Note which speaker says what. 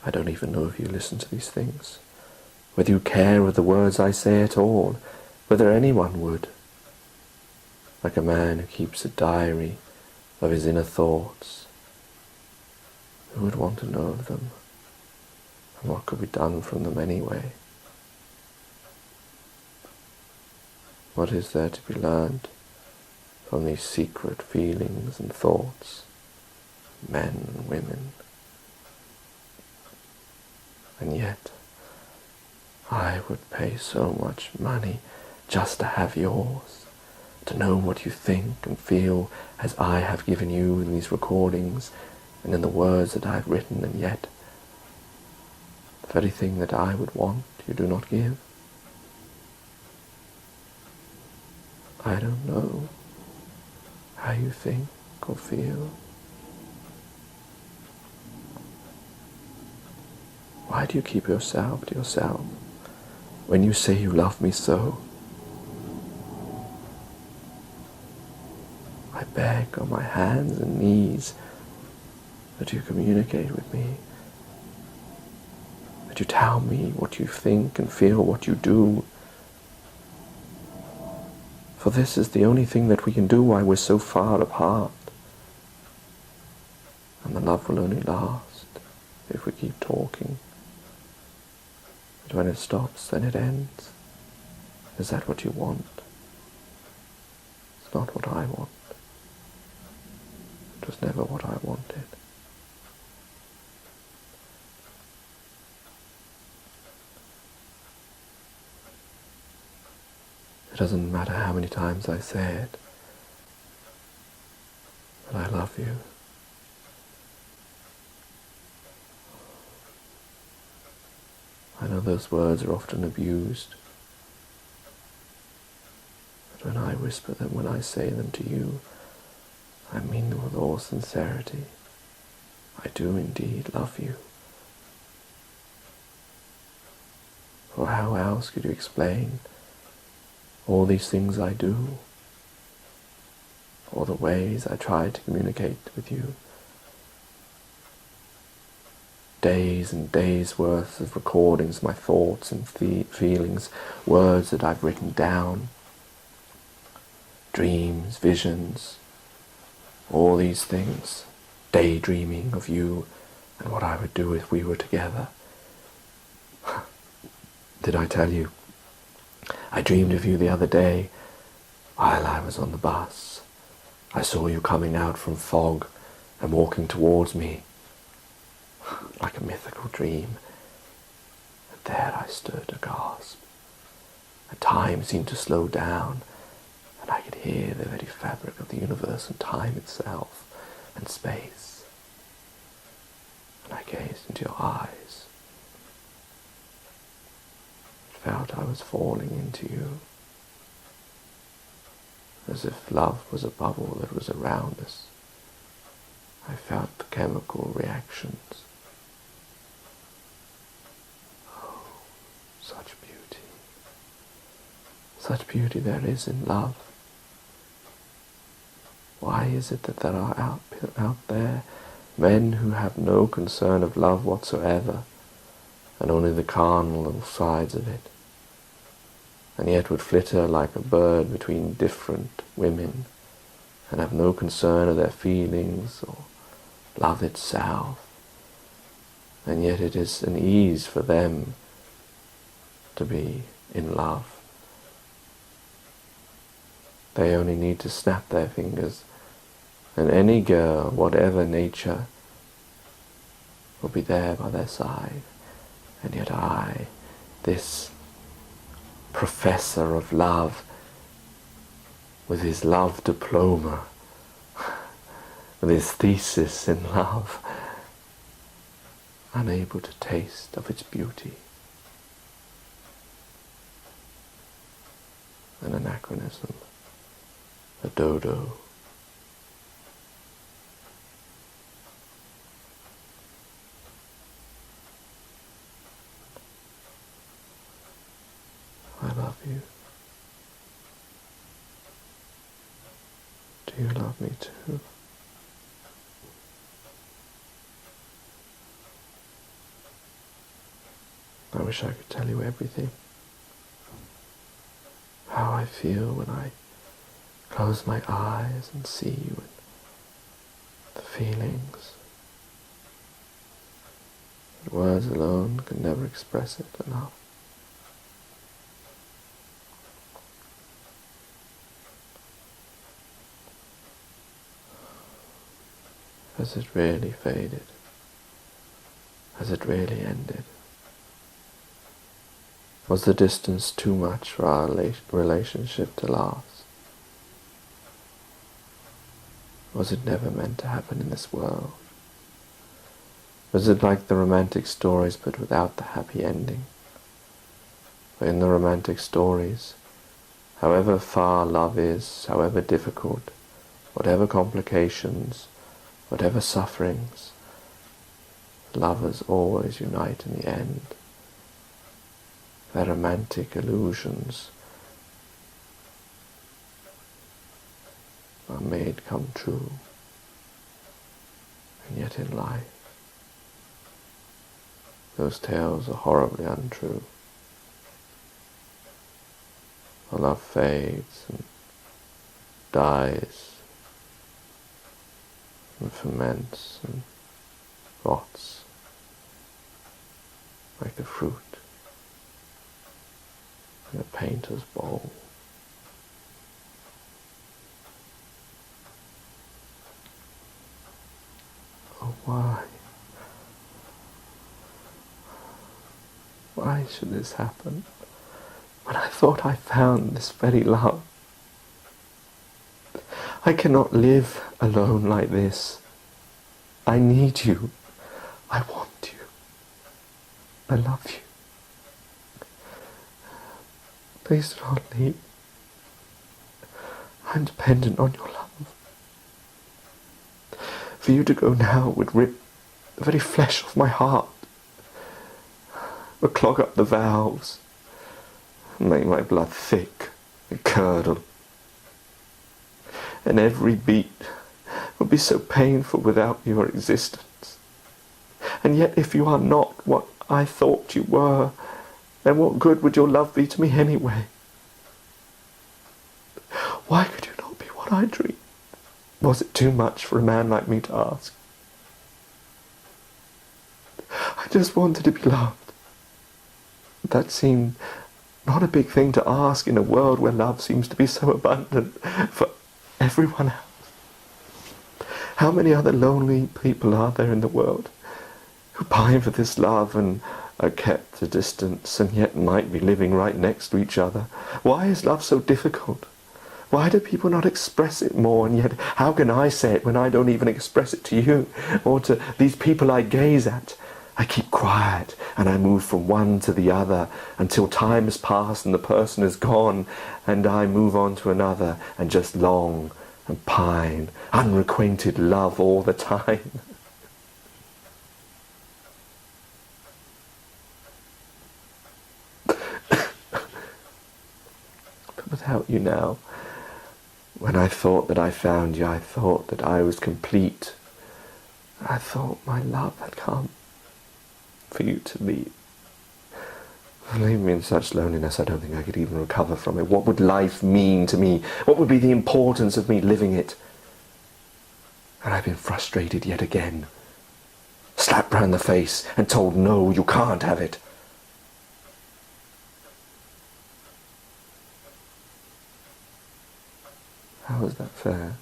Speaker 1: I don't even know if you listen to these things, whether you care of the words I say at all, whether anyone would. Like a man who keeps a diary of his inner thoughts, who would want to know of them, and what could be done from them anyway? What is there to be learned from these secret feelings and thoughts, men and women? And yet, I would pay so much money just to have yours, to know what you think and feel as I have given you in these recordings and in the words that I have written, and yet the very thing that I would want you do not give. I don't know how you think or feel. Why do you keep yourself to yourself when you say you love me so? I beg on my hands and knees that you communicate with me, that you tell me what you think and feel, what you do. For this is the only thing that we can do while we're so far apart. And the love will only last if we keep talking. But when it stops, then it ends. Is that what you want? It's not what I want. It was never what I wanted. It doesn't matter how many times I say it, but I love you. I know those words are often abused, but when I whisper them, when I say them to you, I mean them with all sincerity. I do indeed love you. For how else could you explain all these things I do, all the ways I try to communicate with you? Days and days worth of recordings, my thoughts and feelings, words that I've written down, dreams, visions, all these things, daydreaming of you and what I would do if we were together. Did I tell you? I dreamed of you the other day while I was on the bus. I saw you coming out from fog and walking towards me like a mythical dream. And there I stood aghast. And time seemed to slow down, and I could hear the very fabric of the universe and time itself and space. And I gazed into your eyes. Felt I was falling into you, as if love was a bubble that was around us. I felt the chemical reactions. Oh, such beauty. Such beauty there is in love. Why is it that there are out there men who have no concern of love whatsoever, and only the carnal sides of it, and yet would flitter like a bird between different women, and have no concern of their feelings or love itself, and yet it is an ease for them to be in love. They only need to snap their fingers, and any girl, whatever nature, will be there by their side. And yet I, this professor of love, with his love diploma, with his thesis in love, unable to taste of its beauty. An anachronism, a dodo. I love you. Do you love me too? I wish I could tell you everything. How I feel when I close my eyes and see you, and the feelings. But words alone can never express it enough. Has it really faded? Has it really ended? Was the distance too much for our relationship to last? Was it never meant to happen in this world? Was it like the romantic stories but without the happy ending? For in the romantic stories, however far love is, however difficult, whatever complications, whatever sufferings, lovers always unite in the end. Their romantic illusions are made come true. And yet in life, those tales are horribly untrue. For love fades and dies and ferments and rots like the fruit in a painter's bowl. Oh, why? Why should this happen when I thought I found this very love? I cannot live alone like this. I need you. I want you. I love you. Please do not leave. I'm dependent on your love. For you to go now would rip the very flesh off my heart, would clog up the valves, and make my blood thick and curdle. And every beat would be so painful without your existence. And yet if you are not what I thought you were, then what good would your love be to me anyway? Why could you not be what I dreamed? Was it too much for a man like me to ask? I just wanted to be loved. That seemed not a big thing to ask in a world where love seems to be so abundant for everyone else. How many other lonely people are there in the world who pine for this love and are kept a distance and yet might be living right next to each other? Why is love so difficult? Why do people not express it more? And yet, how can I say it when I don't even express it to you or to these people I gaze at? I keep quiet and I move from one to the other until time has passed and the person is gone, and I move on to another and just long and pine, unrequited love all the time. But without you now, when I thought that I found you, I thought that I was complete. I thought my love had come for you to leave. Leave me in such loneliness, I don't think I could even recover from it. What would life mean to me? What would be the importance of me living it? And I've been frustrated yet again. Slapped round the face and told, no, you can't have it. How is that fair?